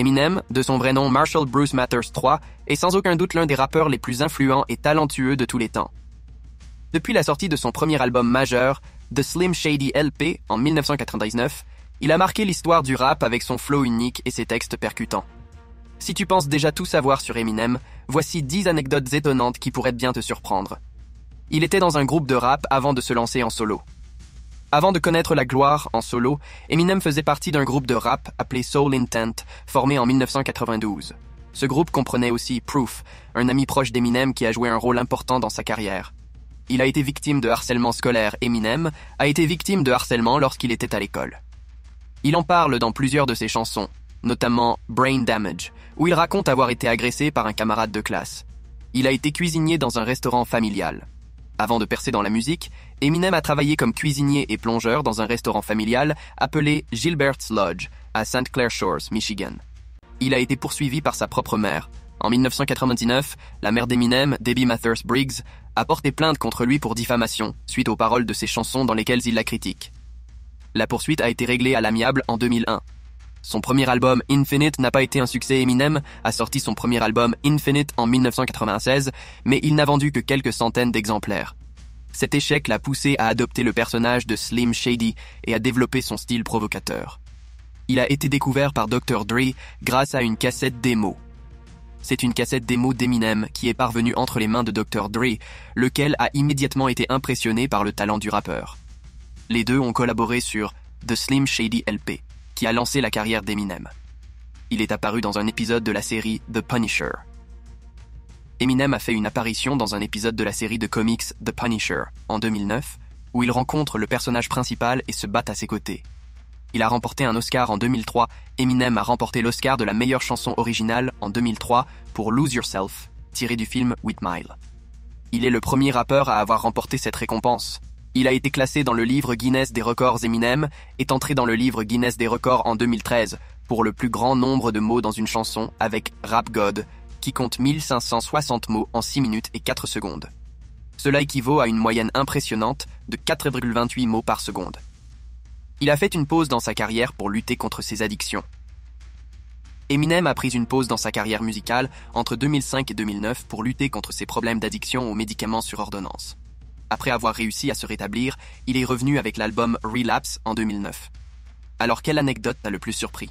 Eminem, de son vrai nom Marshall Bruce Mathers III, est sans aucun doute l'un des rappeurs les plus influents et talentueux de tous les temps. Depuis la sortie de son premier album majeur, The Slim Shady LP, en 1999, il a marqué l'histoire du rap avec son flow unique et ses textes percutants. Si tu penses déjà tout savoir sur Eminem, voici 10 anecdotes étonnantes qui pourraient bien te surprendre. Il était dans un groupe de rap avant de se lancer en solo. Avant de connaître la gloire en solo, Eminem faisait partie d'un groupe de rap appelé Soul Intent, formé en 1992. Ce groupe comprenait aussi Proof, un ami proche d'Eminem qui a joué un rôle important dans sa carrière. Il a été victime de harcèlement scolaire. Eminem a été victime de harcèlement lorsqu'il était à l'école. Il en parle dans plusieurs de ses chansons, notamment Brain Damage, où il raconte avoir été agressé par un camarade de classe. Il a été cuisinier dans un restaurant familial. Avant de percer dans la musique, Eminem a travaillé comme cuisinier et plongeur dans un restaurant familial appelé Gilbert's Lodge, à St. Clair Shores, Michigan. Il a été poursuivi par sa propre mère. En 1999, la mère d'Eminem, Debbie Mathers Briggs, a porté plainte contre lui pour diffamation, suite aux paroles de ses chansons dans lesquelles il la critique. La poursuite a été réglée à l'amiable en 2001. Son premier album Infinite n'a pas été un succès. Eminem a sorti son premier album Infinite en 1996, mais il n'a vendu que quelques centaines d'exemplaires. Cet échec l'a poussé à adopter le personnage de Slim Shady et à développer son style provocateur. Il a été découvert par Dr. Dre grâce à une cassette démo. C'est une cassette démo d'Eminem qui est parvenue entre les mains de Dr. Dre, lequel a immédiatement été impressionné par le talent du rappeur. Les deux ont collaboré sur The Slim Shady LP, qui a lancé la carrière d'Eminem. Il est apparu dans un épisode de la série The Punisher. Eminem a fait une apparition dans un épisode de la série de comics The Punisher en 2009, où il rencontre le personnage principal et se bat à ses côtés. Il a remporté un Oscar en 2003. Eminem a remporté l'Oscar de la meilleure chanson originale en 2003 pour Lose Yourself, tiré du film 8 Mile. Il est le premier rappeur à avoir remporté cette récompense. Il a été classé dans le livre Guinness des records. Eminem est entré dans le livre Guinness des records en 2013 pour le plus grand nombre de mots dans une chanson avec Rap God, qui compte 1560 mots en 6 minutes et 4 secondes. Cela équivaut à une moyenne impressionnante de 4,28 mots par seconde. Il a fait une pause dans sa carrière pour lutter contre ses addictions. Eminem a pris une pause dans sa carrière musicale entre 2005 et 2009 pour lutter contre ses problèmes d'addiction aux médicaments sur ordonnance. Après avoir réussi à se rétablir, il est revenu avec l'album Relapse en 2009. Alors quelle anecdote t'a le plus surpris ?